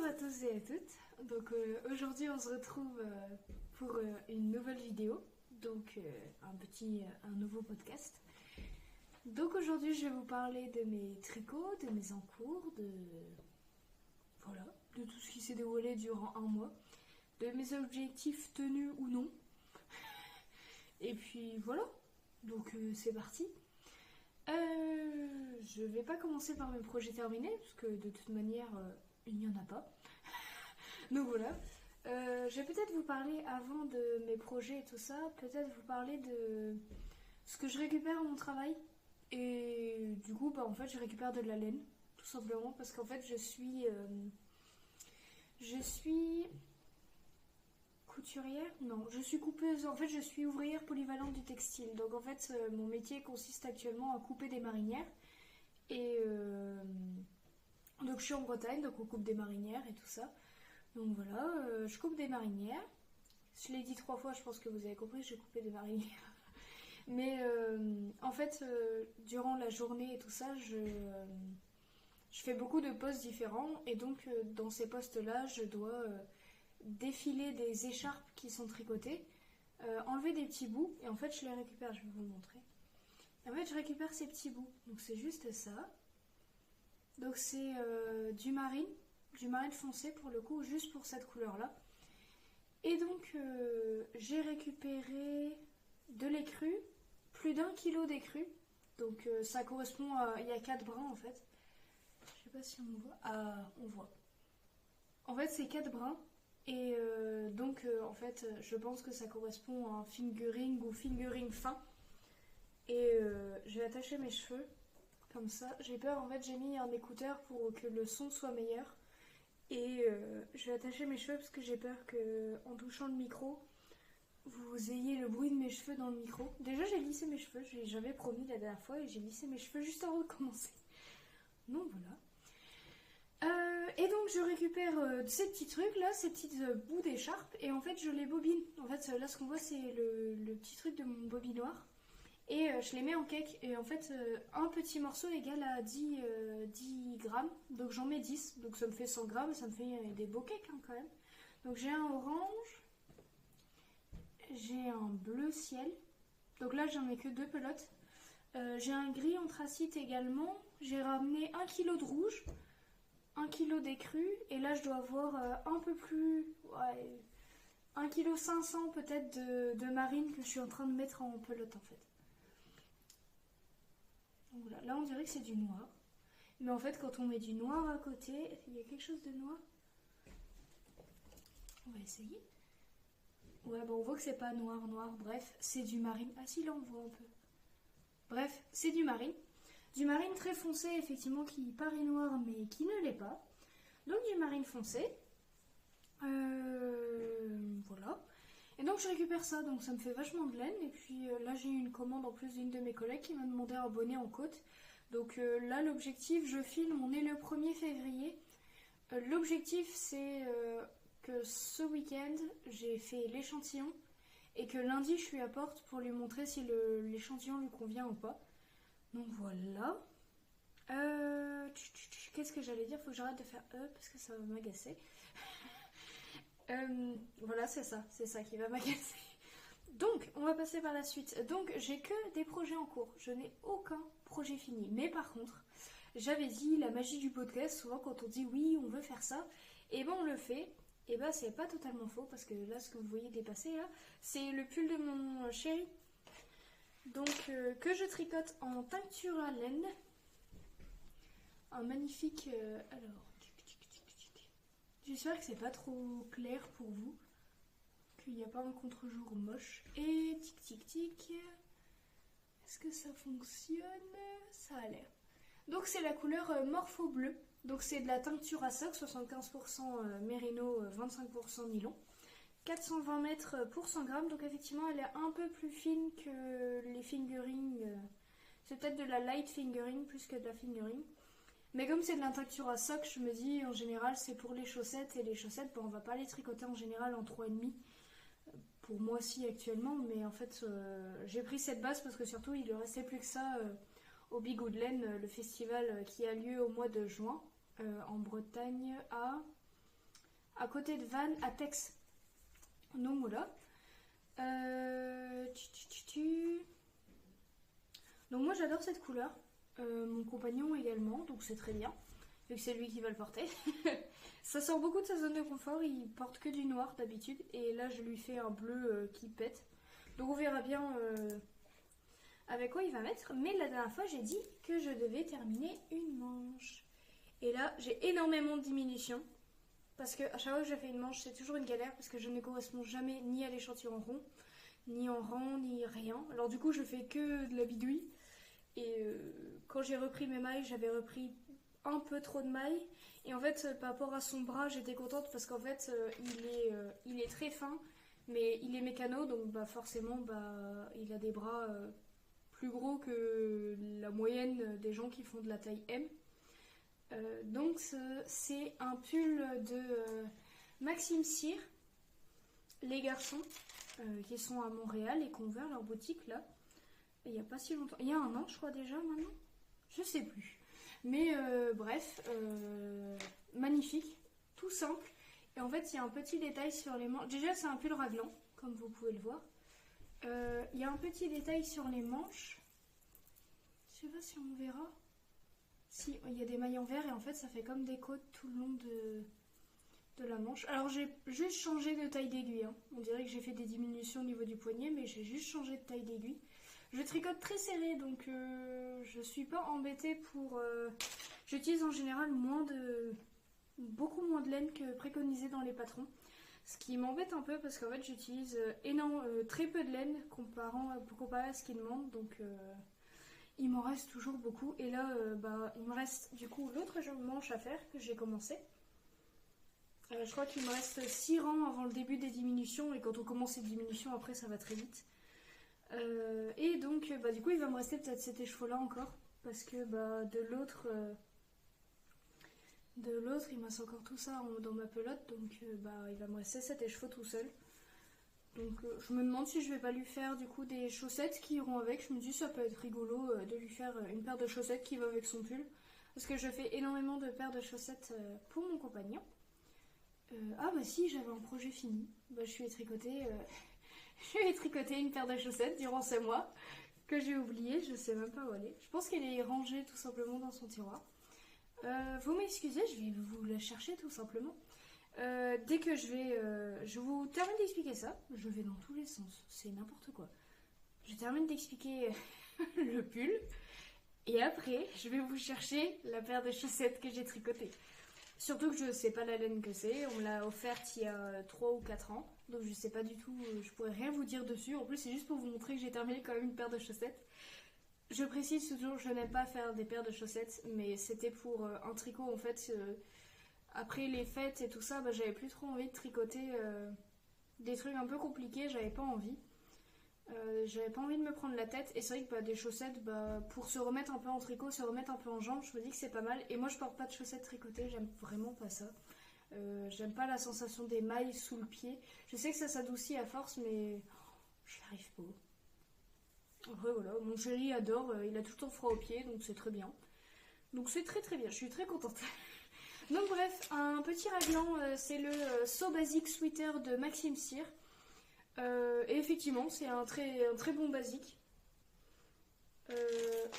à tous et à toutes. Donc aujourd'hui on se retrouve pour une nouvelle vidéo, donc un nouveau podcast. Donc aujourd'hui je vais vous parler de mes tricots, de mes encours, de tout ce qui s'est déroulé durant un mois, de mes objectifs tenus ou non. Et puis voilà, donc c'est parti. Je vais pas commencer par mes projets terminés, parce que de toute manière, il n'y en a pas. Donc voilà. Je vais peut-être vous parler, avant de mes projets et tout ça, peut-être vous parler de ce que je récupère à mon travail. Et du coup, en fait, je récupère de la laine, tout simplement, parce qu'en fait, je suis couturière? Non, je suis coupeuse. En fait, je suis ouvrière polyvalente du textile. Donc, en fait, mon métier consiste actuellement à couper des marinières. Et donc, je suis en Bretagne, donc on coupe des marinières et tout ça. Donc, voilà, je coupe des marinières. Je l'ai dit 3 fois, je pense que vous avez compris, j'ai coupé des marinières. Mais en fait, durant la journée et tout ça, je fais beaucoup de postes différents. Et donc, dans ces postes-là, je dois défiler des écharpes qui sont tricotées, enlever des petits bouts, et en fait je les récupère, je vais vous le montrer. Et en fait je récupère ces petits bouts, donc c'est juste ça. Donc c'est du marine foncé pour le coup, juste pour cette couleur là. Et donc j'ai récupéré de l'écru, plus d'1 kilo d'écru, donc ça correspond à, il y a 4 brins en fait. Je sais pas si on voit, ah on voit. En fait c'est 4 brins. Et donc en fait je pense que ça correspond à un fingering ou fingering fin. Et je vais attacher mes cheveux comme ça. J'ai peur, en fait j'ai mis un écouteur pour que le son soit meilleur. Et je vais attacher mes cheveux parce que j'ai peur que en touchant le micro vous ayez le bruit de mes cheveux dans le micro. Déjà j'ai lissé mes cheveux, j'avais promis la dernière fois, et j'ai lissé mes cheveux juste avant de commencer. Donc voilà. Et donc je récupère ces petits trucs là, ces petits bouts d'écharpe, et en fait je les bobine. En fait là ce qu'on voit c'est le petit truc de mon bobinoir, et je les mets en cake. Et en fait un petit morceau égale à 10 grammes, donc j'en mets 10, donc ça me fait 100 grammes, ça me fait des beaux cakes hein, quand même. Donc j'ai un orange, j'ai un bleu ciel, donc là j'en ai que 2 pelotes. J'ai un gris anthracite également, j'ai ramené 1 kg de rouge, 1 kg d'écru, et là je dois avoir un peu plus, 1,5 kg peut-être de marine que je suis en train de mettre en pelote en fait. Donc voilà, là on dirait que c'est du noir, mais en fait quand on met du noir à côté, il y a quelque chose de noir. On va essayer. Ouais, on voit que c'est pas noir, bref, c'est du marine. Ah si, là on voit un peu. Bref, c'est du marine. Du marine très foncé, effectivement, qui paraît noir, mais qui ne l'est pas. Donc du marine foncé. Voilà. Et donc je récupère ça, donc ça me fait vachement de laine. Et puis là, j'ai eu une commande en plus d'une de mes collègues qui m'a demandé un bonnet en côte. Donc là, l'objectif, je filme, on est le 1er février. L'objectif, c'est que ce week-end, j'ai fait l'échantillon. Et que lundi, je lui apporte pour lui montrer si l'échantillon lui convient ou pas. Donc voilà. Qu'est-ce que j'allais dire? Faut que j'arrête de faire parce que ça va m'agacer. Voilà, c'est ça qui va m'agacer. Donc, on va passer par la suite. Donc, j'ai que des projets en cours. Je n'ai aucun projet fini. Mais par contre, j'avais dit la magie du podcast. Souvent, quand on dit oui, on veut faire ça, et ben on le fait. Et ben c'est pas totalement faux, parce que là, ce que vous voyez dépasser là, c'est le pull de mon chéri. Donc que je tricote en teinture à laine. Un magnifique... alors... J'espère que c'est pas trop clair pour vous. Qu'il n'y a pas un contre-jour moche. Et tic tic tic. Est-ce que ça fonctionne? Ça a l'air. Donc c'est la couleur Morpho bleu. Donc c'est de la teinture à soc, 75% mérino, 25% nylon. 420 mètres pour 100 grammes, donc effectivement elle est un peu plus fine que les fingering. C'est peut-être de la light fingering plus que de la fingering. Mais comme c'est de la teinture à soc, je me dis en général c'est pour les chaussettes. Et les chaussettes, on va pas les tricoter en général en 3,5. Pour moi si actuellement, mais en fait j'ai pris cette base parce que surtout il ne restait plus que ça au Bigot de Laine, le festival qui a lieu au mois de juin en Bretagne à à côté de Vannes, à Tex. Donc voilà. Donc moi j'adore cette couleur. Mon compagnon également, donc c'est très bien. Vu que c'est lui qui va le porter. Ça sort beaucoup de sa zone de confort, il porte que du noir d'habitude. Et là je lui fais un bleu qui pète. Donc on verra bien avec quoi il va mettre. Mais la dernière fois j'ai dit que je devais terminer une manche. Et là j'ai énormément de diminution. Parce que à chaque fois que je fais une manche c'est toujours une galère. Parce que je ne corresponds jamais ni à l'échantillon rond, ni en rang, ni rien. Alors du coup je fais que de la bidouille. Et quand j'ai repris mes mailles, j'avais repris un peu trop de mailles. Et en fait, par rapport à son bras, j'étais contente parce qu'en fait, il est très fin, mais il est mécano, donc bah, forcément, bah, il a des bras plus gros que la moyenne des gens qui font de la taille M. Donc c'est un pull de Maxime Cyr, les garçons, qui sont à Montréal et qui ont ouvert leur boutique là. Il n'y a pas si longtemps. Il y a un an, je crois déjà maintenant. Je sais plus. Mais bref, magnifique, tout simple. Et en fait, il y a un petit détail sur les manches. Déjà, c'est un pull raglan, comme vous pouvez le voir. Il y a un petit détail sur les manches. Je sais pas si on verra. Si, il y a des mailles en vert et en fait, ça fait comme des côtes tout le long de la manche. Alors, j'ai juste changé de taille d'aiguille. Hein. On dirait que j'ai fait des diminutions au niveau du poignet, mais j'ai juste changé de taille d'aiguille. Je tricote très serré, donc je suis pas embêtée pour... J'utilise en général beaucoup moins de laine que préconisé dans les patrons. Ce qui m'embête un peu parce qu'en fait j'utilise très peu de laine comparé à ce qu'ils demandent. Donc il m'en reste toujours beaucoup. Et là, il me reste du coup l'autre manche à faire que j'ai commencé. Je crois qu'il me reste 6 rangs avant le début des diminutions. Et quand on commence les diminutions, après ça va très vite. Et donc du coup il va me rester peut-être cet écheveau là encore parce que de l'autre il me reste encore tout ça dans ma pelote, donc il va me rester cet écheveau tout seul. Donc je me demande si je vais pas lui faire du coup des chaussettes qui iront avec. Je me dis ça peut être rigolo de lui faire une paire de chaussettes qui va avec son pull, parce que je fais énormément de paires de chaussettes pour mon compagnon. Si, j'avais un projet fini. Je lui ai tricoté une paire de chaussettes durant ce mois que j'ai oublié, je sais même pas où elle est. Je pense qu'elle est rangée tout simplement dans son tiroir. Vous m'excusez, je vais vous la chercher tout simplement. Dès que je vous termine d'expliquer ça, je vais dans tous les sens, c'est n'importe quoi. Je termine d'expliquer le pull et après je vais vous chercher la paire de chaussettes que j'ai tricotée. Surtout que je sais pas la laine que c'est, on me l'a offerte il y a 3 ou 4 ans, donc je sais pas du tout, je pourrais rien vous dire dessus. En plus c'est juste pour vous montrer que j'ai terminé quand même une paire de chaussettes. Je précise toujours, je n'aime pas faire des paires de chaussettes, mais c'était pour un tricot en fait. Après les fêtes et tout ça, j'avais plus trop envie de tricoter des trucs un peu compliqués, j'avais pas envie. J'avais pas envie de me prendre la tête, et c'est vrai que des chaussettes, pour se remettre un peu en tricot, se remettre un peu en jambes, je me dis que c'est pas mal. Et moi je porte pas de chaussettes tricotées, j'aime vraiment pas ça. J'aime pas la sensation des mailles sous le pied. Je sais que ça s'adoucit à force, mais je n'y arrive pas. Après voilà, mon chéri adore, il a tout le temps froid aux pieds, donc c'est très bien. Donc c'est très très bien, je suis très contente. Donc bref, un petit raglan, c'est le So Basic Sweater de Maxime Cyr. Et effectivement, c'est un très bon basique.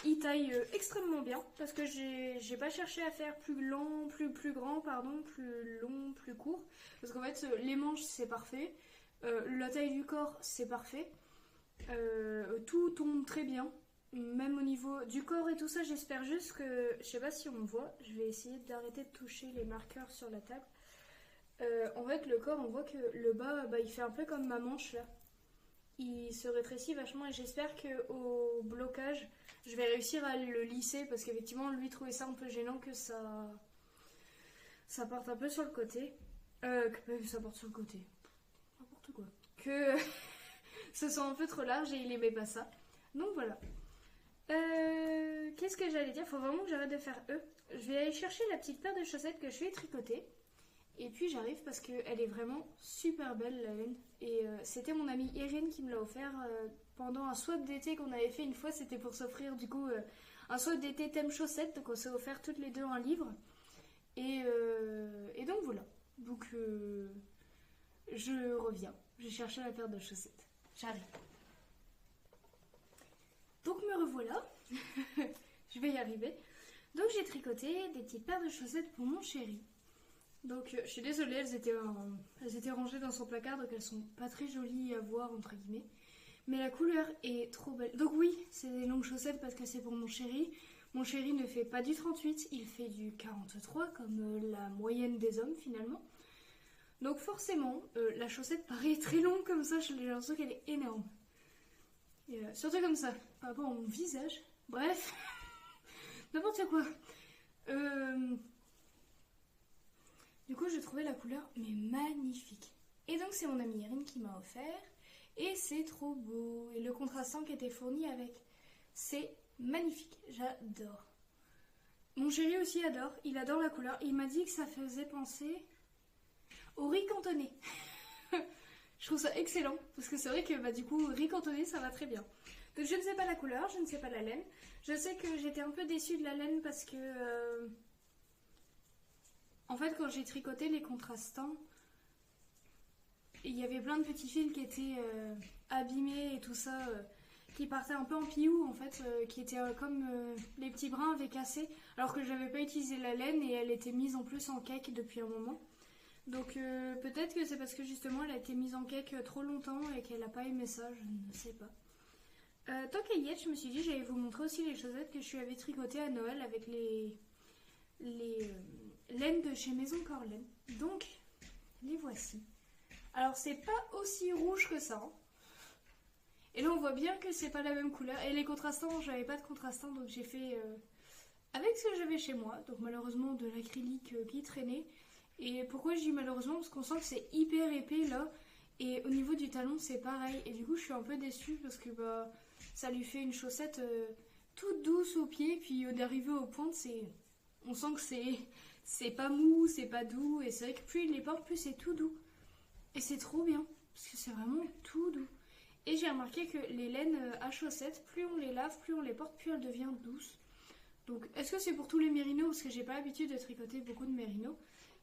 Il taille extrêmement bien parce que j'ai pas cherché à faire plus long, plus grand, plus long, plus court. Parce qu'en fait, les manches c'est parfait, la taille du corps c'est parfait, tout tombe très bien. Même au niveau du corps et tout ça, j'espère juste que... Je sais pas si on me voit, je vais essayer d'arrêter de toucher les marqueurs sur la table. En fait, le corps, on voit que le bas, il fait un peu comme ma manche là. Il se rétrécit vachement et j'espère qu'au blocage, je vais réussir à le lisser parce qu'effectivement, lui trouvait ça un peu gênant que ça parte un peu sur le côté. Que ça porte sur le côté. N'importe quoi. Que ce soit un peu trop large et il aimait pas ça. Donc voilà. Qu'est-ce que j'allais dire? Faut vraiment que j'arrête de faire Je vais aller chercher la petite paire de chaussettes que je vais tricoter. Et puis j'arrive parce qu'elle est vraiment super belle la laine. Et c'était mon amie Erin qui me l'a offert pendant un swap d'été qu'on avait fait une fois. C'était pour s'offrir du coup un swap d'été thème chaussettes. Donc on s'est offert toutes les deux un livre. Et donc voilà. Du Donc je reviens. J'ai cherché la paire de chaussettes. J'arrive. Donc me revoilà. Je vais y arriver. Donc j'ai tricoté des petites paires de chaussettes pour mon chéri. Donc je suis désolée, elles étaient rangées dans son placard, donc elles sont pas très jolies à voir entre guillemets. Mais la couleur est trop belle. Donc oui, c'est des longues chaussettes parce que c'est pour mon chéri. Mon chéri ne fait pas du 38, il fait du 43 comme la moyenne des hommes finalement. Donc forcément, la chaussette paraît très longue comme ça, j'ai l'impression qu'elle est énorme. Et, surtout comme ça, par rapport à mon visage. Bref, n'importe quoi. Du coup, j'ai trouvé la couleur mais magnifique. Et donc c'est mon amie Erin qui m'a offert. Et c'est trop beau. Et le contrastant qui était fourni avec, c'est magnifique. J'adore. Mon chéri aussi adore. Il adore la couleur. Il m'a dit que ça faisait penser au riz cantonné. Je trouve ça excellent. Parce que c'est vrai que du coup, riz cantonné, ça va très bien. Donc je ne sais pas la couleur, je ne sais pas la laine. Je sais que j'étais un peu déçue de la laine parce que... En fait, quand j'ai tricoté les contrastants, il y avait plein de petits fils qui étaient abîmés et tout ça, qui partaient un peu en piou en fait, qui étaient comme les petits brins avaient cassé, alors que j'avais pas utilisé la laine et elle était mise en plus en cake depuis un moment. Donc peut-être que c'est parce que justement elle a été mise en cake trop longtemps et qu'elle a pas aimé ça, je ne sais pas. Tant qu'à y être, je me suis dit j'allais vous montrer aussi les chaussettes que je lui avais tricotées à Noël avec les laines de chez Maison Corlaine. Donc les voici. Alors c'est pas aussi rouge que ça. Et là on voit bien que c'est pas la même couleur. Et les contrastants, j'avais pas de contrastants donc j'ai fait avec ce que j'avais chez moi. Donc malheureusement de l'acrylique qui traînait. Et pourquoi je dis malheureusement? Parce qu'on sent que c'est hyper épais là. Et au niveau du talon c'est pareil. Et du coup je suis un peu déçue parce que ça lui fait une chaussette toute douce au pied. Puis d'arriver aux pointes, on sent que c'est pas mou, c'est pas doux. Et c'est vrai que plus il les porte, plus c'est tout doux. Et c'est trop bien, parce que c'est vraiment tout doux. Et j'ai remarqué que les laines à chaussettes, plus on les lave, plus on les porte, plus elles deviennent douces. Donc, est-ce que c'est pour tous les mérinos? Parce que j'ai pas l'habitude de tricoter beaucoup de mérinos.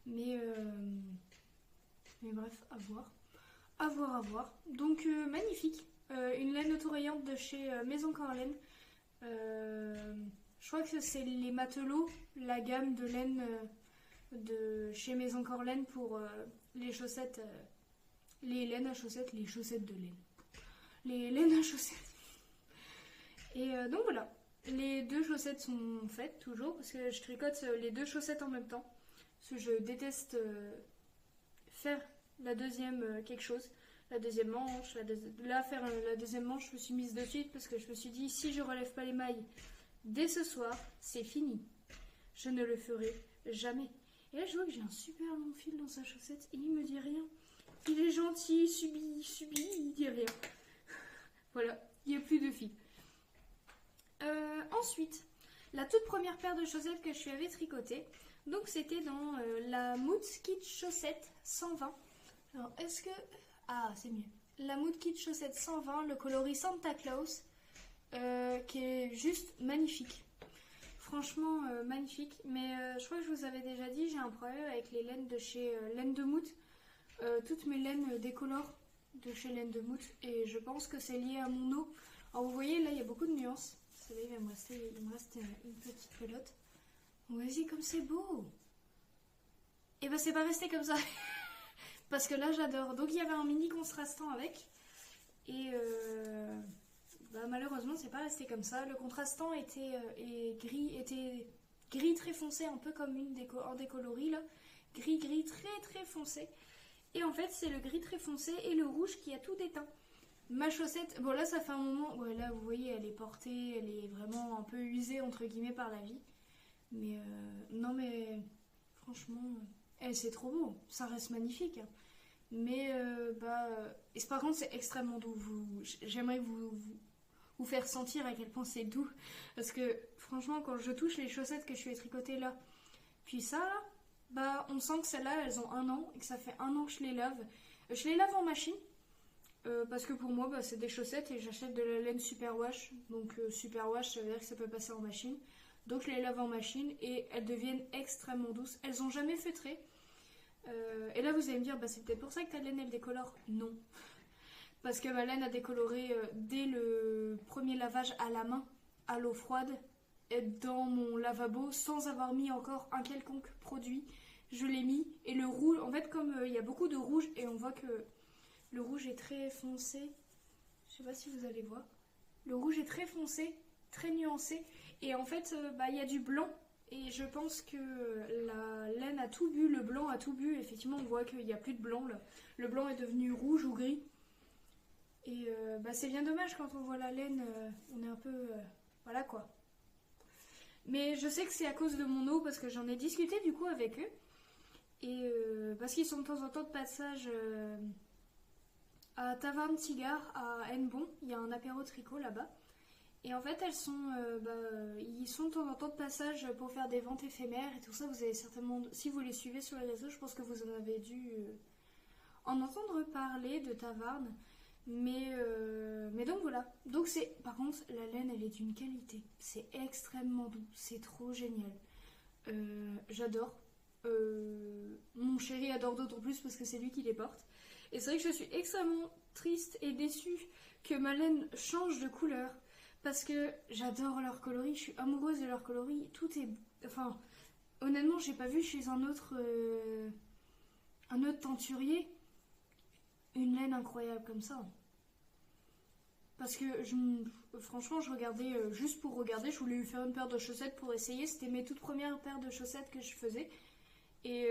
Mais bref, à voir. À voir, à voir. Donc, magnifique. Une laine autorayante de chez Maison Corlaine. Je crois que c'est les matelots, la gamme de laine de chez Maison Corlaine pour les chaussettes... les laines à chaussettes, les chaussettes de laine. Les laines à chaussettes. Et donc voilà. Les deux chaussettes sont faites toujours parce que je tricote les deux chaussettes en même temps. Parce que je déteste faire la deuxième quelque chose. La deuxième manche. Là, faire la deuxième manche, je me suis mise de suite parce que je me suis dit si je relève pas les mailles dès ce soir, c'est fini. Je ne le ferai jamais. Et là, je vois que j'ai un super long fil dans sa chaussette et il me dit rien. Il est gentil, subit, il dit rien. Voilà, il n'y a plus de fil. Ensuite, la toute première paire de chaussettes que je lui avais tricotée, donc c'était dans la Mood Kit Chaussette 120. Alors, est-ce que... Ah, c'est mieux. La Mood Kit Chaussette 120, le coloris Santa Claus, qui est juste magnifique. Franchement, magnifique. Mais je crois que je vous avais déjà dit, j'ai un problème avec les laines de chez Laine de Mood. Toutes mes laines décolorent de chez Laine de Mood et je pense que c'est lié à mon eau. Alors vous voyez là il y a beaucoup de nuances. Là, il me reste une petite pelote. Vas-y comme c'est beau. Et c'est pas resté comme ça. Parce que là j'adore. Donc il y avait un mini contrastant avec. Et malheureusement c'est pas resté comme ça. Le contrastant était gris très foncé, un peu comme un des coloris là. Gris très très foncé. Et en fait, c'est le gris très foncé et le rouge qui a tout déteint. Ma chaussette, bon là ça fait un moment, ouais là vous voyez elle est portée, elle est vraiment un peu usée entre guillemets par la vie. Mais non mais franchement, c'est trop beau, ça reste magnifique. Hein. Mais par contre c'est extrêmement doux. J'aimerais vous faire sentir à quel point c'est doux. Parce que franchement quand je touche les chaussettes que je suis tricotées là, puis ça là, on sent que celles-là, elles ont 1 an et que ça fait 1 an que je les lave. Je les lave en machine parce que pour moi, c'est des chaussettes et j'achète de la laine superwash. Donc superwash, ça veut dire que ça peut passer en machine. Donc je les lave en machine et elles deviennent extrêmement douces. Elles n'ont jamais feutré. Et là vous allez me dire, bah, c'est peut-être pour ça que ta laine elle décolore. Non. Parce que ma laine a décoloré dès le premier lavage à la main, à l'eau froide, et dans mon lavabo, sans avoir mis encore un quelconque produit. Je l'ai mis, et le rouge, en fait comme il y a beaucoup de rouge, et on voit que le rouge est très foncé, je sais pas si vous allez voir, le rouge est très foncé, très nuancé, et en fait bah, il y a du blanc, et je pense que la laine a tout bu, le blanc a tout bu, effectivement on voit qu'il n'y a plus de blanc là. Le blanc est devenu rouge ou gris. Et bah, c'est bien dommage quand on voit la laine, on est un peu... voilà quoi. Mais je sais que c'est à cause de mon eau parce que j'en ai discuté du coup avec eux. Et parce qu'ils sont de temps en temps de passage à Taverne Cigare à Hennebon. Il y a un apéro tricot là-bas. Et en fait elles sont, ils sont de temps en temps de passage pour faire des ventes éphémères et tout ça. Vous avez certainement, si vous les suivez sur les réseaux, je pense que vous en avez dû en entendre parler de Tavarne. Mais donc voilà. Donc c'est, par contre, la laine, elle est d'une qualité. C'est extrêmement doux. C'est trop génial. J'adore. Mon chéri adore d'autant plus parce que c'est lui qui les porte. Et c'est vrai que je suis extrêmement triste et déçue que ma laine change de couleur. Parce que j'adore leur coloris. Je suis amoureuse de leur coloris. Tout est... Enfin, honnêtement, j'ai pas vu chez un autre teinturier une laine incroyable comme ça. Parce que franchement, je regardais juste pour regarder. Je voulais lui faire une paire de chaussettes pour essayer. C'était mes toutes premières paires de chaussettes que je faisais. Et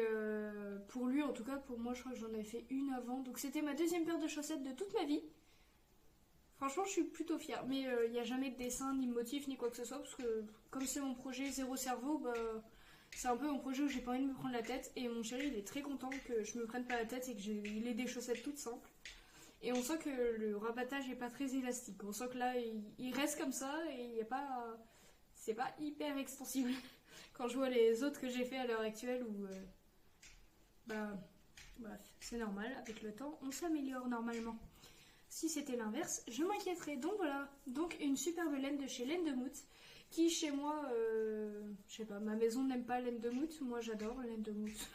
pour lui, en tout cas, pour moi, je crois que j'en avais fait une avant. Donc c'était ma deuxième paire de chaussettes de toute ma vie. Franchement, je suis plutôt fière. Mais il n'y a jamais de dessin, ni de motif, ni quoi que ce soit. Parce que comme c'est mon projet zéro cerveau, bah, c'est un peu mon projet où j'ai pas envie de me prendre la tête. Et mon chéri, il est très content que je me prenne pas la tête et qu'il ait des chaussettes toutes simples. Et on sent que le rabattage est pas très élastique. On sent que là, il reste comme ça et il y a pas... c'est pas hyper extensible. Quand je vois les autres que j'ai fait à l'heure actuelle où... bah... bref, c'est normal. Avec le temps, on s'améliore normalement. Si c'était l'inverse, je m'inquiéterais. Donc voilà. Donc une superbe laine de chez Laine de Mout. Qui chez moi... je sais pas, ma maison n'aime pas Laine de Mout. Moi j'adore Laine de Mout.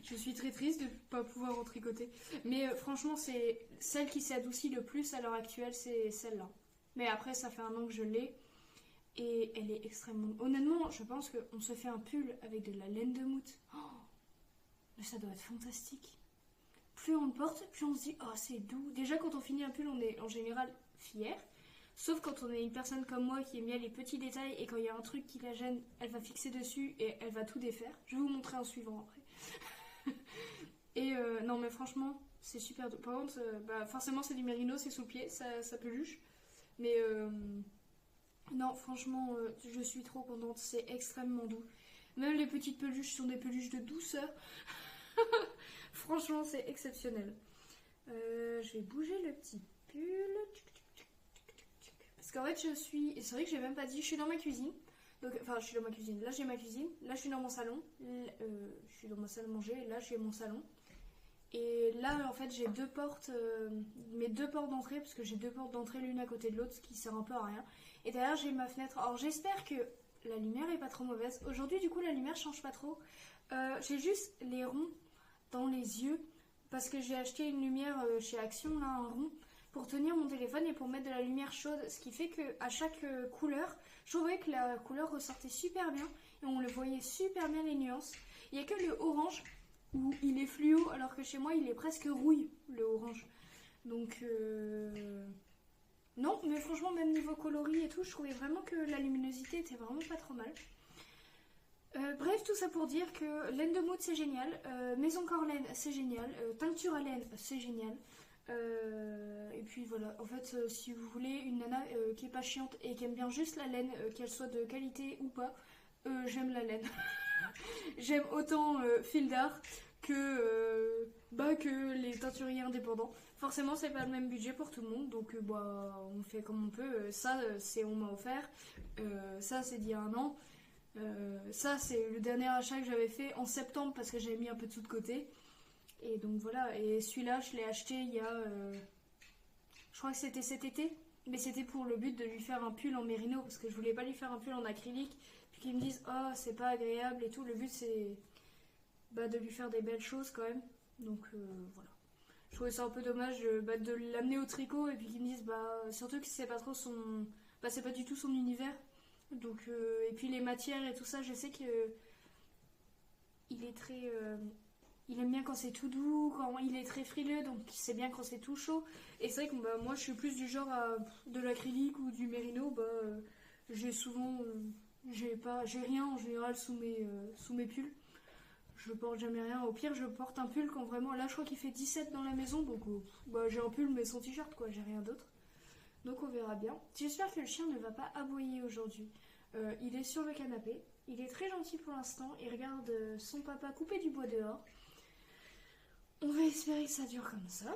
Je suis très triste de ne pas pouvoir en tricoter. Mais franchement, c'est celle qui s'est adoucie le plus à l'heure actuelle, c'est celle-là. Mais après, ça fait un an que je l'ai. Et elle est extrêmement... Honnêtement, je pense qu'on se fait un pull avec de la laine de Mout. Oh, mais ça doit être fantastique. Plus on le porte, plus on se dit, oh, c'est doux. Déjà, quand on finit un pull, on est en général fier. Sauf quand on est une personne comme moi qui aime bien les petits détails et quand il y a un truc qui la gêne, elle va fixer dessus et elle va tout défaire. Je vais vous montrer un suivant après. Et non mais franchement c'est super doux. Par contre bah, forcément c'est du mérino, c'est sous le pied, ça peluche. Mais non franchement je suis trop contente, c'est extrêmement doux. Même les petites peluches sont des peluches de douceur. Franchement c'est exceptionnel. Je vais bouger le petit pull. Parce qu'en fait je suis... C'est vrai que j'ai même pas dit, je suis dans ma cuisine. Donc, enfin, je suis dans ma cuisine. Là, j'ai ma cuisine. Là, je suis dans mon salon. Je suis dans ma salle à manger. Et là, j'ai mon salon. Et là, en fait, j'ai deux portes. Mes deux portes d'entrée. Parce que j'ai deux portes d'entrée l'une à côté de l'autre. Ce qui sert un peu à rien. Et derrière, j'ai ma fenêtre. Alors, j'espère que la lumière est pas trop mauvaise. Aujourd'hui, du coup, la lumière change pas trop. J'ai juste les ronds dans les yeux. Parce que j'ai acheté une lumière chez Action, là, un rond. Pour tenir mon téléphone et pour mettre de la lumière chaude, ce qui fait qu'à chaque couleur, je trouvais que la couleur ressortait super bien et on le voyait super bien les nuances. Il n'y a que le orange où il est fluo alors que chez moi il est presque rouille le orange. Donc non, mais franchement même niveau coloris et tout, je trouvais vraiment que la luminosité était vraiment pas trop mal. Bref, tout ça pour dire que laine de Mout c'est génial, Maison Corlaine c'est génial, Teinture à laine c'est génial. Et puis voilà, en fait si vous voulez une nana qui est pas chiante et qui aime bien juste la laine, qu'elle soit de qualité ou pas, j'aime la laine. J'aime autant Fil d'Art que les teinturiers indépendants. Forcément c'est pas le même budget pour tout le monde, donc bah, on fait comme on peut. Ça c'est on m'a offert, ça c'est d'il y a un an, ça c'est le dernier achat que j'avais fait en septembre parce que j'avais mis un peu de sous de côté. Et donc voilà, et celui-là je l'ai acheté il y a... je crois que c'était cet été, mais c'était pour le but de lui faire un pull en mérino, parce que je voulais pas lui faire un pull en acrylique, puis qu'ils me disent « Oh, c'est pas agréable et tout », le but c'est de lui faire des belles choses quand même. Donc voilà. Je trouvais ça un peu dommage de l'amener au tricot et puis qu'ils me disent surtout que c'est pas trop son. C'est pas du tout son univers. Donc et puis les matières et tout ça, je sais que il est très. Il aime bien quand c'est tout doux, quand il est très frileux, donc il sait bien quand c'est tout chaud. Et c'est vrai que moi je suis plus du genre à de l'acrylique ou du mérino, j'ai souvent. J'ai rien en général sous mes pulls. Je porte jamais rien. Au pire, je porte un pull quand vraiment. Là, je crois qu'il fait 17 dans la maison, donc j'ai un pull mais sans t-shirt, quoi. J'ai rien d'autre. Donc on verra bien. J'espère que le chien ne va pas aboyer aujourd'hui. Il est sur le canapé. Il est très gentil pour l'instant. Il regarde son papa couper du bois dehors. On va espérer que ça dure comme ça.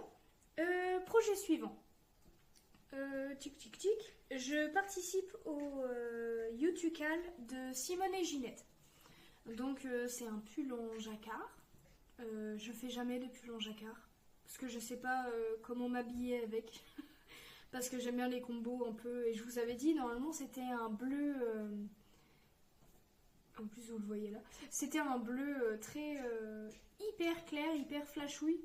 Projet suivant. Tic tic tic. Je participe au YouTucal de Simone et Ginette. Donc c'est un pull en jacquard. Je fais jamais de pull en jacquard. Parce que je sais pas comment m'habiller avec. Parce que j'aime bien les combos un peu. Et je vous avais dit, normalement c'était un bleu. En plus vous le voyez là. C'était un bleu très hyper clair, hyper flashouille.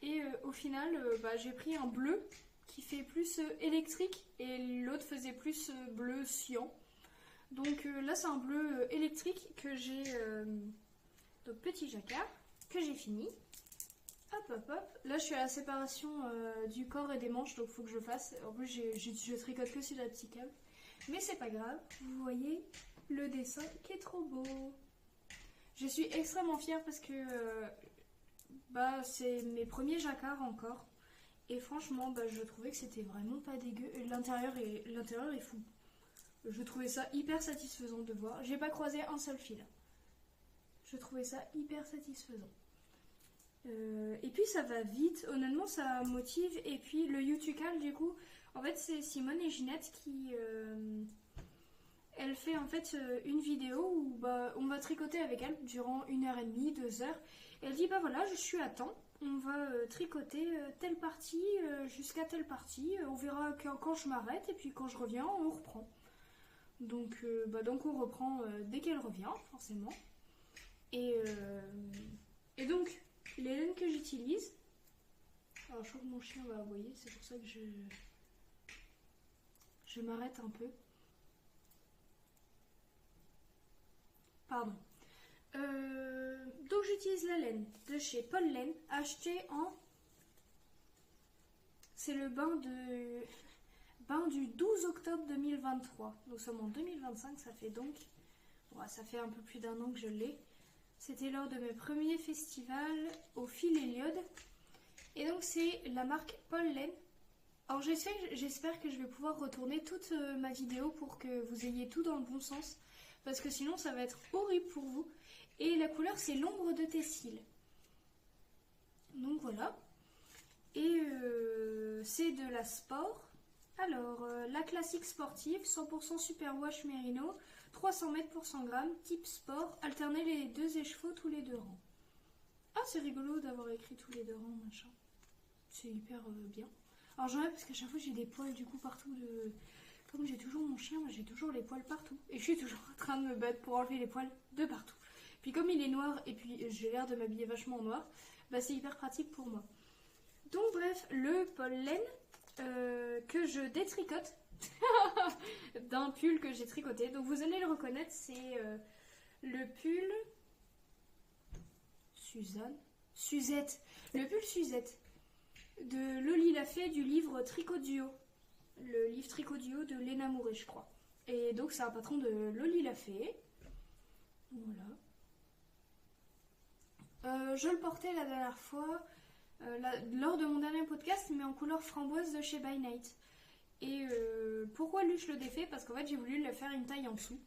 Et au final, j'ai pris un bleu qui fait plus électrique. Et l'autre faisait plus bleu cyan. Donc là c'est un bleu électrique que j'ai, donc petit jacquard, que j'ai fini. Hop hop hop. Là je suis à la séparation du corps et des manches, donc il faut que je fasse. En plus je tricote que sur la petite câble. Mais c'est pas grave, vous voyez le dessin qui est trop beau. Je suis extrêmement fière parce que c'est mes premiers jacquards encore. Et franchement je trouvais que c'était vraiment pas dégueu. L'intérieur est fou. Je trouvais ça hyper satisfaisant de voir. J'ai pas croisé un seul fil. Je trouvais ça hyper satisfaisant. Et puis ça va vite. Honnêtement, ça motive. Et puis le YouTucal, du coup, en fait, c'est Simone et Ginette qui... elle fait en fait une vidéo où on va tricoter avec elle durant 1h30, 2 heures. Et elle dit, voilà, je suis à temps. On va tricoter telle partie jusqu'à telle partie. On verra quand je m'arrête. Et puis quand je reviens, on reprend. Donc on reprend dès qu'elle revient, forcément. Et donc, les laines que j'utilise... Alors, je crois que mon chien va aboyer, c'est pour ça que je m'arrête un peu. Pardon. Donc, j'utilise la laine de chez Paul Laine, achetée en... C'est le bain du 12 octobre 2023. Nous sommes en 2025, ça fait donc... ça fait un peu plus d'un an que je l'ai. C'était lors de mes premiers festivals au Fil Eliode. Et donc c'est la marque Paul Laine. Alors j'espère que je vais pouvoir retourner toute ma vidéo pour que vous ayez tout dans le bon sens. Parce que sinon ça va être horrible pour vous. Et la couleur c'est l'ombre de tes cils. Donc voilà. Et c'est de la sport. Alors la classique sportive, 100% superwash mérino. 300 mètres pour 100 grammes, type sport, alterner les 2 écheveaux tous les 2 rangs. Ah, c'est rigolo d'avoir écrit tous les 2 rangs, machin. C'est hyper bien. Alors j'en ai parce qu'à chaque fois j'ai des poils du coup partout de... Comme j'ai toujours mon chien, j'ai toujours les poils partout. Et je suis toujours en train de me battre pour enlever les poils de partout. Puis comme il est noir et puis j'ai l'air de m'habiller vachement en noir, c'est hyper pratique pour moi. Donc bref, le Paul Laine que je détricote. D'un pull que j'ai tricoté. Donc vous allez le reconnaître, c'est le pull Suzette. Le pull Suzette de Loli Lafay du livre Tricot Duo. Le livre Tricot Duo de Léna Mouret, je crois. Et donc c'est un patron de Loli Lafay. Voilà. Je le portais la dernière fois lors de mon dernier podcast, mais en couleur framboise de chez By Night. Et pourquoi lui je le défais? Parce qu'en fait j'ai voulu le faire une taille en dessous.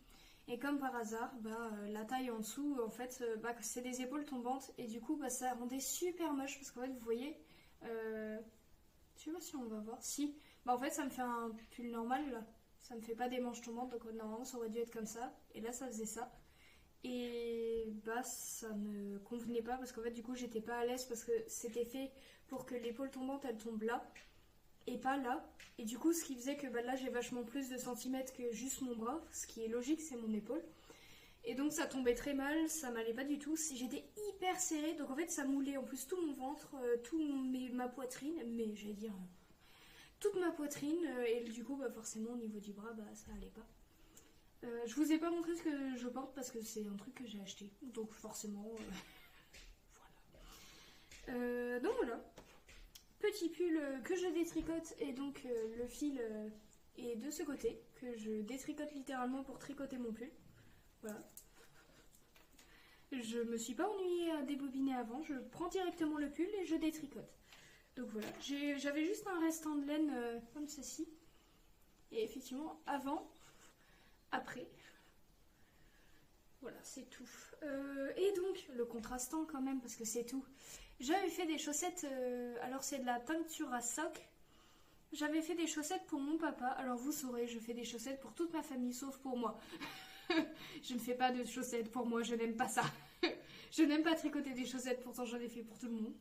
Et comme par hasard, la taille en dessous, en fait, c'est des épaules tombantes. Et du coup, ça rendait super moche. Parce qu'en fait, vous voyez, je sais pas si on va voir. Si, en fait, ça me fait un pull normal là. Ça me fait pas des manches tombantes. Donc normalement, ça aurait dû être comme ça. Et là, ça faisait ça. Et ça me convenait pas. Parce qu'en fait, du coup, j'étais pas à l'aise. Parce que c'était fait pour que l'épaule tombante, elle tombe là. Et pas là. Et du coup, ce qui faisait que là, j'ai vachement plus de centimètres que juste mon bras. Ce qui est logique, c'est mon épaule. Et donc ça tombait très mal, ça m'allait pas du tout. J'étais hyper serrée, donc en fait ça moulait en plus tout mon ventre, ma poitrine, mais j'allais dire toute ma poitrine, et du coup bah, forcément au niveau du bras bah, ça allait pas. Je vous ai pas montré ce que je porte parce que c'est un truc que j'ai acheté, donc forcément voilà. Donc voilà, petit pull que je détricote et donc le fil est de ce côté, que je détricote littéralement pour tricoter mon pull. Voilà. Je me suis pas ennuyée à débobiner avant, je prends directement le pull et je détricote. Donc voilà, j'avais juste un restant de laine comme ceci. Et effectivement, avant, après, voilà, c'est tout. Et donc, le contrastant quand même, parce que c'est tout. J'avais fait des chaussettes, alors c'est de la teinture à soc. J'avais fait des chaussettes pour mon papa. Alors vous saurez, je fais des chaussettes pour toute ma famille, sauf pour moi. Je ne fais pas de chaussettes pour moi, je n'aime pas ça. Je n'aime pas tricoter des chaussettes, pourtant j'en ai fait pour tout le monde.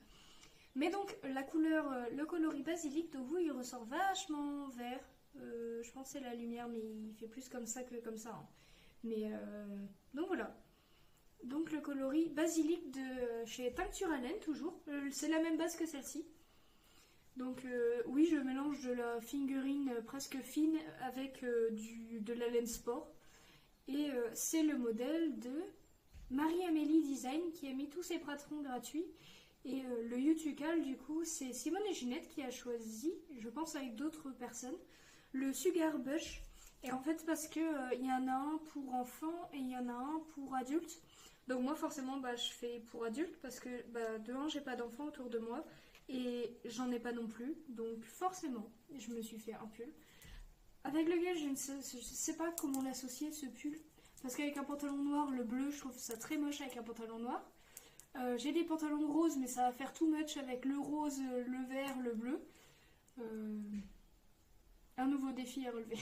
Mais donc, la couleur, le coloris basilic de vous, il ressort vachement vert. Je pense que c'est la lumière, mais il fait plus comme ça que comme ça. Hein. Mais donc voilà. Donc le coloris basilic de chez Teinture à laine, toujours. C'est la même base que celle-ci. Donc oui, je mélange de la fingering presque fine avec de la laine sport. Et c'est le modèle de Marie-Amélie Design qui a mis tous ses patrons gratuits. Et le Utucal, du coup, c'est Simone et Ginette qui a choisi, je pense avec d'autres personnes, le Sugar Bush. Et en fait, parce que il y en a un pour enfants et il y en a un pour adultes. Donc moi, forcément, bah, je fais pour adultes parce que bah, de un, j'ai pas d'enfants autour de moi et j'en ai pas non plus. Donc forcément, je me suis fait un pull avec lequel je ne sais pas comment l'associer, ce pull. Parce qu'avec un pantalon noir, le bleu, je trouve ça très moche avec un pantalon noir. J'ai des pantalons roses, mais ça va faire too much avec le rose, le vert, le bleu. Un nouveau défi à relever.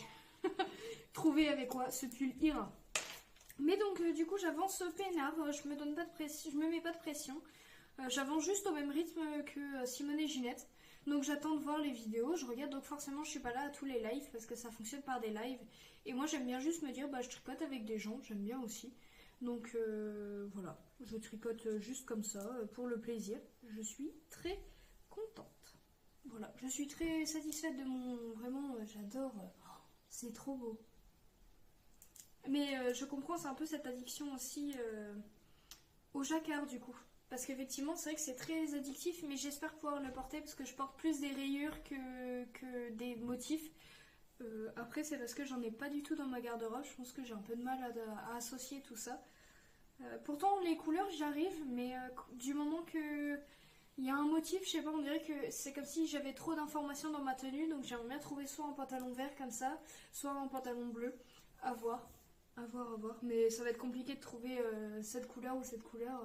Trouver avec quoi ce pull ira. Mais donc, du coup, j'avance peinard. Je me mets pas de pression. J'avance juste au même rythme que Simone et Ginette. Donc, j'attends de voir les vidéos. Je regarde, donc forcément, je suis pas là à tous les lives parce que ça fonctionne par des lives. Et moi, j'aime bien juste me dire, bah, je tricote avec des gens. J'aime bien aussi. Donc voilà, je tricote juste comme ça, pour le plaisir. Je suis très contente. Voilà, je suis très satisfaite de mon... Vraiment, j'adore. C'est trop beau. Mais je comprends, c'est un peu cette addiction aussi au jacquard du coup. Parce qu'effectivement, c'est vrai que c'est très addictif, mais j'espère pouvoir le porter parce que je porte plus des rayures que des motifs. Après, c'est parce que j'en ai pas du tout dans ma garde-robe. Je pense que j'ai un peu de mal à associer tout ça. Pourtant, les couleurs, j'arrive, mais du moment que il y a un motif, je sais pas, on dirait que c'est comme si j'avais trop d'informations dans ma tenue. Donc, j'aimerais bien trouver soit un pantalon vert comme ça, soit un pantalon bleu. À voir. À voir, à voir. Mais ça va être compliqué de trouver cette couleur ou cette couleur.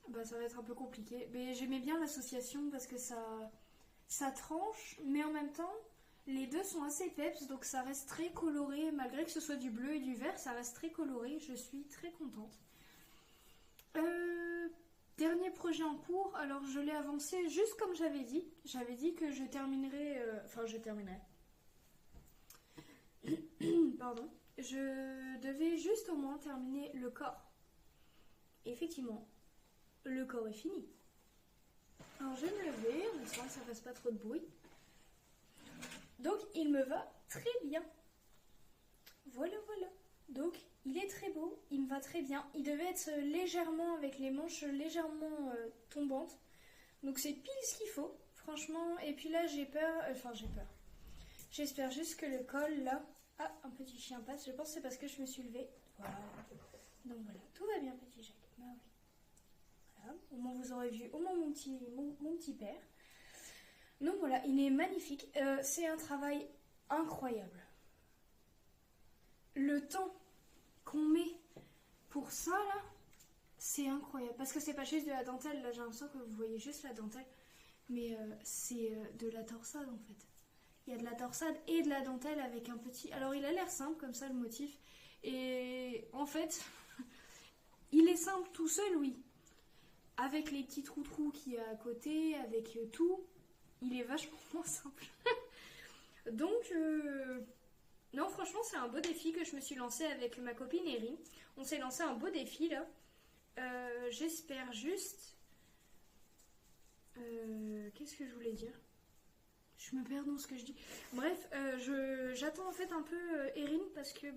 Bah, ça va être un peu compliqué. Mais j'aimais bien l'association parce que ça tranche, mais en même temps. Les deux sont assez peps, donc ça reste très coloré, malgré que ce soit du bleu et du vert, ça reste très coloré, je suis très contente. Dernier projet en cours, alors je l'ai avancé juste comme j'avais dit. J'avais dit que je terminerais... je terminerai. Pardon. Je devais juste au moins terminer le corps. Effectivement, le corps est fini. Alors je vais me lever, en espérant que ça fasse pas trop de bruit. Donc il me va très bien. Voilà, voilà. Donc il est très beau, il me va très bien. Il devait être légèrement avec les manches légèrement tombantes. Donc c'est pile ce qu'il faut, franchement. Et puis là j'ai peur, j'ai peur. J'espère juste que le col là... Ah, un petit chien passe, je pense que c'est parce que je me suis levée. Voilà. Donc voilà, tout va bien petit Jacques. Bah oui. Voilà, au moins vous aurez vu au moins mon petit père. Donc voilà, il est magnifique. C'est un travail incroyable. Le temps qu'on met pour ça, là, c'est incroyable. Parce que c'est pas juste de la dentelle. Là, j'ai l'impression que vous voyez juste la dentelle. Mais c'est de la torsade, en fait. Il y a de la torsade et de la dentelle avec un petit... Alors, il a l'air simple, comme ça, le motif. Et en fait, il est simple tout seul, oui. Avec les petits trous qu'il y a à côté, avec tout... Il est vachement moins simple. Donc, Non, franchement, c'est un beau défi que je me suis lancé avec ma copine Erin. On s'est lancé un beau défi là. J'espère juste. Qu'est-ce que je voulais dire? Je me perds dans ce que je dis. Bref, j'attends en fait un peu Erin parce que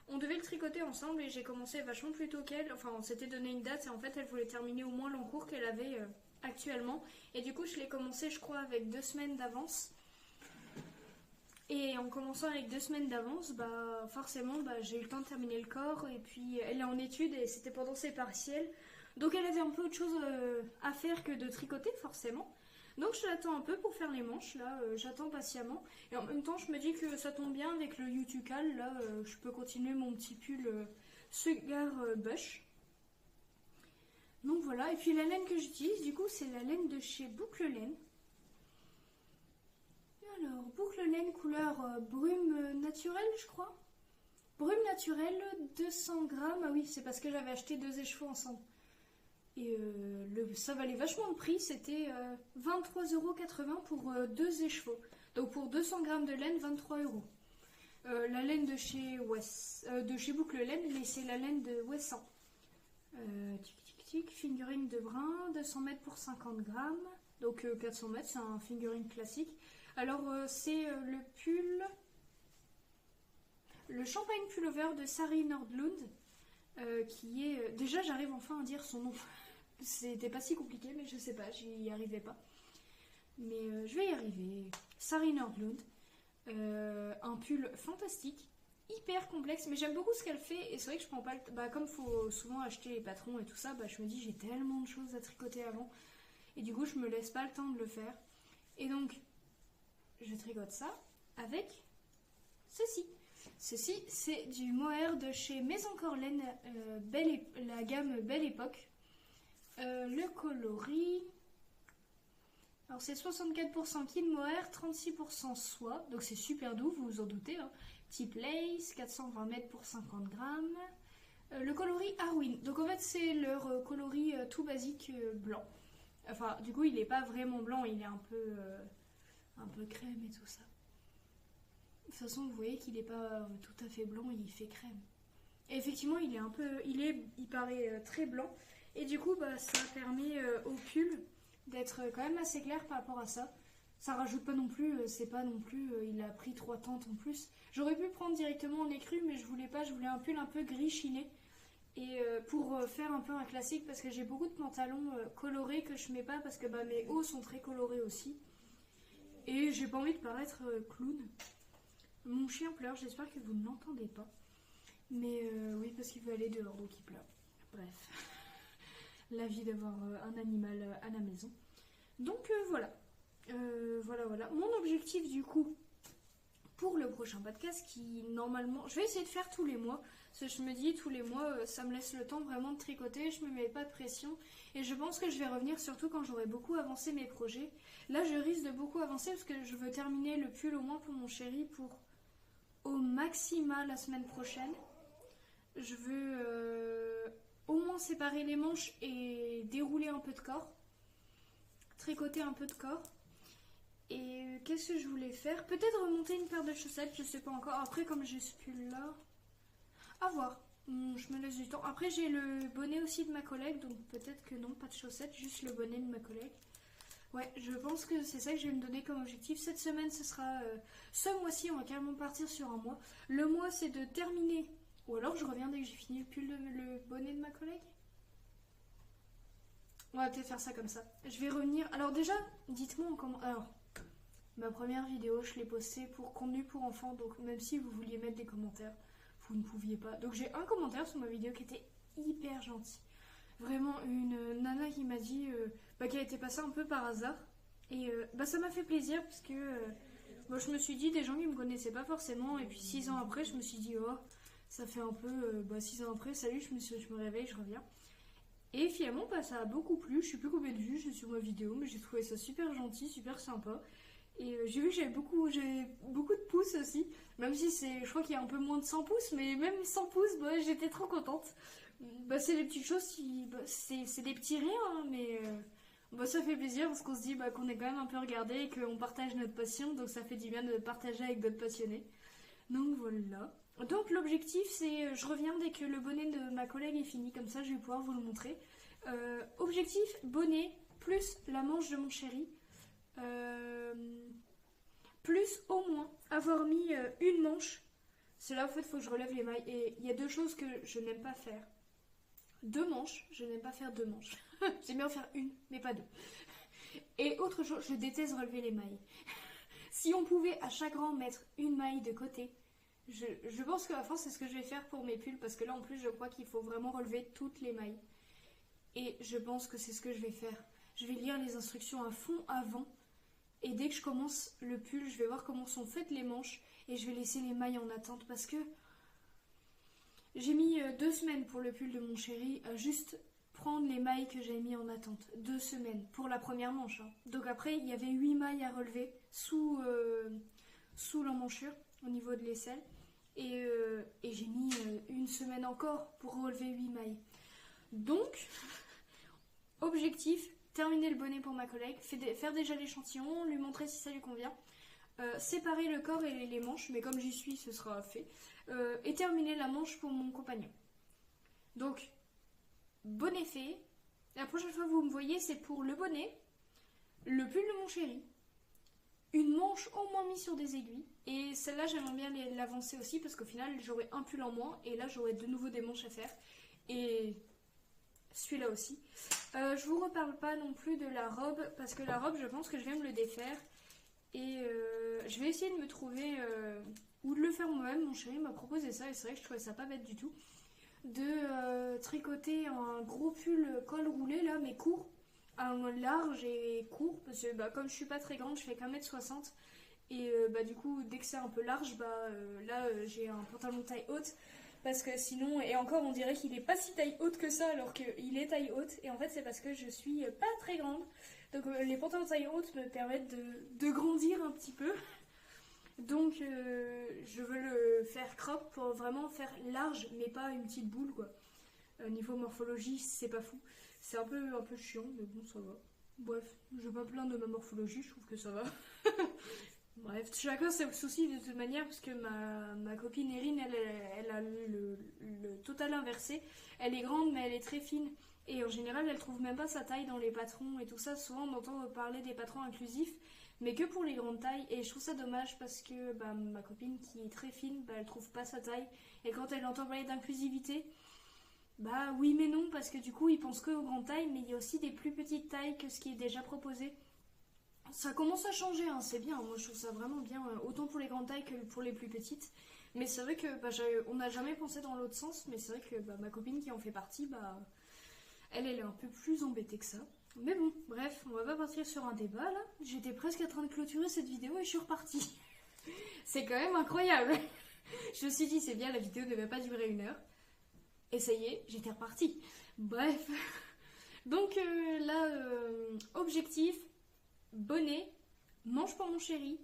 on devait le tricoter ensemble et j'ai commencé vachement plus tôt qu'elle. Enfin, on s'était donné une date et en fait, elle voulait terminer au moins l'encours qu'elle avait actuellement. Et du coup, je l'ai commencé, je crois, avec 2 semaines d'avance. Et en commençant avec 2 semaines d'avance, forcément, j'ai eu le temps de terminer le corps. Et puis, elle est en études et c'était pendant ses partiels. Donc, elle avait un peu autre chose à faire que de tricoter, forcément. Donc, je l'attends un peu pour faire les manches. Là, j'attends patiemment. Et en même temps, je me dis que ça tombe bien avec le Utucal. Là, je peux continuer mon petit pull Sugar Bush. Donc, voilà. Et puis, la laine que j'utilise, du coup, c'est la laine de chez Boucle Laine. Alors, boucle laine couleur brume naturelle, je crois. Brume naturelle, 200 grammes. Ah oui, c'est parce que j'avais acheté 2 écheveaux ensemble. Et ça valait vachement le prix. C'était 23,80 € pour 2 écheveaux. Donc pour 200 grammes de laine, 23 €. La laine de chez Boucle Laine, mais c'est la laine de Wesson. Tic tic tic, fingering de brun, 200 mètres pour 50 grammes. Donc 400 mètres, c'est un fingering classique. Alors c'est le pull, le Champagne Pullover de Sari Nordlund, qui est... déjà j'arrive enfin à dire son nom. C'était pas si compliqué mais je sais pas, j'y arrivais pas. Mais je vais y arriver. Sari Nordlund, un pull fantastique, hyper complexe, mais j'aime beaucoup ce qu'elle fait et c'est vrai que je prends pas le... comme faut souvent acheter les patrons et tout ça, je me dis j'ai tellement de choses à tricoter avant et du coup je me laisse pas le temps de le faire. Et donc je tricote ça avec ceci. Ceci, c'est du mohair de chez Maison Corlaine, la gamme Belle Époque. Le coloris... Alors c'est 64% kin mohair, 36% soie. Donc c'est super doux, vous vous en doutez. Hein. Type lace, 420 mètres pour 50 grammes. Le coloris Arwin. Donc en fait c'est leur coloris tout basique blanc. Enfin du coup il n'est pas vraiment blanc, il est un peu crème et tout ça. De toute façon, vous voyez qu'il n'est pas tout à fait blanc, il fait crème. Et effectivement, il paraît très blanc. Et du coup, ça permet au pull d'être quand même assez clair par rapport à ça. Ça rajoute pas non plus, c'est pas non plus, il a pris 3 tentes en plus. J'aurais pu le prendre directement en écru, mais je voulais pas, je voulais un pull un peu gris chiné. Et pour faire un peu un classique, parce que j'ai beaucoup de pantalons colorés que je mets pas, parce que mes hauts sont très colorés aussi. Et j'ai pas envie de paraître clown. Mon chien pleure, j'espère que vous ne l'entendez pas. Mais oui, parce qu'il veut aller dehors, donc il pleure. Bref, la vie d'avoir un animal à la maison. Donc voilà. Voilà. Mon objectif du coup, pour le prochain podcast, qui normalement... Je vais essayer de faire tous les mois. Parce que je me dis, tous les mois, ça me laisse le temps vraiment de tricoter. Je me mets pas de pression. Et je pense que je vais revenir surtout quand j'aurai beaucoup avancé mes projets. Là, je risque de beaucoup avancer parce que je veux terminer le pull au moins pour mon chéri pour... au maxima la semaine prochaine. Je veux au moins séparer les manches et dérouler un peu de corps. Tricoter un peu de corps. Et qu'est-ce que je voulais faire? Peut-être remonter une paire de chaussettes, je sais pas encore. Après, comme j'ai ce pull là, à voir. Je me laisse du temps. Après, j'ai le bonnet aussi de ma collègue, donc peut-être que non, pas de chaussettes, juste le bonnet de ma collègue. Ouais, je pense que c'est ça que je vais me donner comme objectif. Cette semaine, ce sera... ce mois-ci, on va carrément partir sur un mois. Le mois, c'est de terminer... Ou alors, je reviens dès que j'ai fini le pull, le bonnet de ma collègue. On va peut-être faire ça comme ça. Je vais revenir... Alors déjà, dites-moi en comment... Alors, ma première vidéo, je l'ai postée pour contenu pour enfants. Donc, même si vous vouliez mettre des commentaires, vous ne pouviez pas. Donc, j'ai un commentaire sur ma vidéo qui était hyper gentil. Vraiment une nana qui m'a dit qu'elle était passée un peu par hasard. Et ça m'a fait plaisir parce que je me suis dit des gens qui me connaissaient pas forcément. Et puis 6 ans après, je me suis dit, oh, ça fait un peu... 6 ans après, salut, je me réveille, je reviens. Et finalement, ça a beaucoup plu. Je sais plus combien de vues j'ai sur ma vidéo, mais j'ai trouvé ça super gentil, super sympa. Et j'ai vu que j'ai beaucoup de pouces aussi. Même si je crois qu'il y a un peu moins de 100 pouces, mais même 100 pouces, j'étais trop contente. C'est des petites choses c'est des petits rires, hein, mais ça fait plaisir parce qu'on se dit qu'on est quand même un peu regardé et qu'on partage notre passion, donc ça fait du bien de partager avec d'autres passionnés. Donc voilà. Donc l'objectif c'est, je reviens dès que le bonnet de ma collègue est fini, comme ça je vais pouvoir vous le montrer. Objectif, bonnet, plus la manche de mon chéri. Plus au moins avoir mis une manche. C'est là en fait il faut que je relève les mailles. Et il y a deux choses que je n'aime pas faire. Deux manches, je n'aime pas faire deux manches. J'aime bien en faire une, mais pas deux. Et autre chose, je déteste relever les mailles. Si on pouvait à chaque rang mettre une maille de côté, je pense qu'à force c'est ce que je vais faire pour mes pulls, parce que là en plus je crois qu'il faut vraiment relever toutes les mailles. Et je pense que c'est ce que je vais faire. Je vais lire les instructions à fond avant. Et dès que je commence le pull, je vais voir comment sont faites les manches. Et je vais laisser les mailles en attente. Parce que j'ai mis 2 semaines pour le pull de mon chéri. À juste prendre les mailles que j'ai mis en attente. 2 semaines pour la première manche. Hein. Donc après, il y avait 8 mailles à relever sous l'emmanchure au niveau de l'aisselle. Et j'ai mis 1 semaine encore pour relever 8 mailles. Donc... Objectif, terminer le bonnet pour ma collègue, faire déjà l'échantillon, lui montrer si ça lui convient, séparer le corps et les manches, mais comme j'y suis, ce sera fait, et terminer la manche pour mon compagnon. Donc, bonnet fait. La prochaine fois que vous me voyez, c'est pour le bonnet, le pull de mon chéri, une manche au moins mise sur des aiguilles, et celle-là, j'aimerais bien l'avancer aussi, parce qu'au final, j'aurai un pull en moins, et là, j'aurai de nouveau des manches à faire, et... celui-là aussi. Je vous reparle pas non plus de la robe, parce que la robe, je pense que je vais me le défaire. Et je vais essayer de me trouver, ou de le faire moi-même. Mon chéri m'a proposé ça, et c'est vrai que je trouvais ça pas bête du tout. De tricoter un gros pull col roulé, là, mais court. Un large et court, parce que comme je suis pas très grande, je fais qu'1m60. Et du coup, dès que c'est un peu large, là, j'ai un pantalon de taille haute. Parce que sinon, et encore on dirait qu'il est pas si taille haute que ça alors qu'il est taille haute. Et en fait c'est parce que je suis pas très grande. Donc les pantalons de taille haute me permettent de grandir un petit peu. Donc je veux le faire crop pour vraiment faire large mais pas une petite boule quoi. Niveau morphologie c'est pas fou. C'est un peu chiant mais bon ça va. Bref, je vais pas plaindre de ma morphologie, je trouve que ça va. Bref, chacun ses soucis de toute manière, parce que ma copine Erin, elle a le total inversé. Elle est grande, mais elle est très fine. Et en général, elle trouve même pas sa taille dans les patrons et tout ça. Souvent, on entend parler des patrons inclusifs, mais que pour les grandes tailles. Et je trouve ça dommage parce que ma copine, qui est très fine, elle trouve pas sa taille. Et quand elle entend parler d'inclusivité, oui mais non, parce que du coup, ils pensent que aux grandes tailles, mais il y a aussi des plus petites tailles que ce qui est déjà proposé. Ça commence à changer, hein, c'est bien, moi je trouve ça vraiment bien, autant pour les grandes tailles que pour les plus petites. Mais c'est vrai que on n'a jamais pensé dans l'autre sens, mais c'est vrai que ma copine qui en fait partie, elle est un peu plus embêtée que ça. Mais bon, bref, on va pas partir sur un débat là. J'étais presque en train de clôturer cette vidéo et je suis repartie. C'est quand même incroyable. Je me suis dit, c'est bien, la vidéo ne devait pas durer 1 heure. Et ça y est, j'étais repartie. Bref. Donc objectif... bonnet, manche pour mon chéri,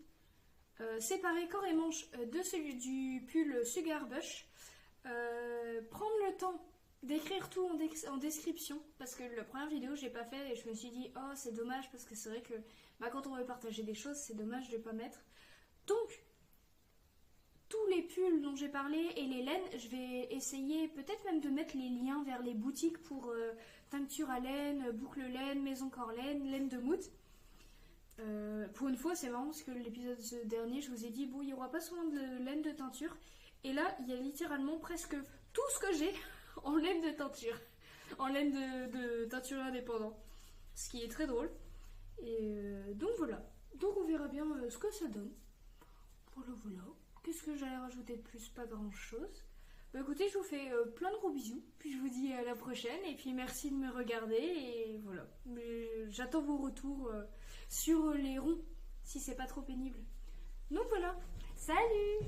séparer corps et manche de celui du pull Sugar Bush, prendre le temps d'écrire tout en description, parce que la première vidéo j'ai pas fait et je me suis dit oh c'est dommage parce que c'est vrai que quand on veut partager des choses c'est dommage de pas mettre. Donc tous les pulls dont j'ai parlé et les laines, je vais essayer peut-être même de mettre les liens vers les boutiques pour teinture à laine, boucle laine, maison corps laine, laine de mout. Pour une fois c'est marrant parce que l'épisode dernier je vous ai dit bon il n'y aura pas souvent de laine de teinture et là il y a littéralement presque tout ce que j'ai en laine de teinture, en laine de teinture indépendant, ce qui est très drôle. Et donc voilà, donc on verra bien ce que ça donne. Voilà, qu'est-ce que j'allais rajouter de plus? Pas grand chose. Écoutez, je vous fais plein de gros bisous, puis je vous dis à la prochaine, et puis merci de me regarder, et voilà. J'attends vos retours sur les ronds, si c'est pas trop pénible. Donc voilà, salut!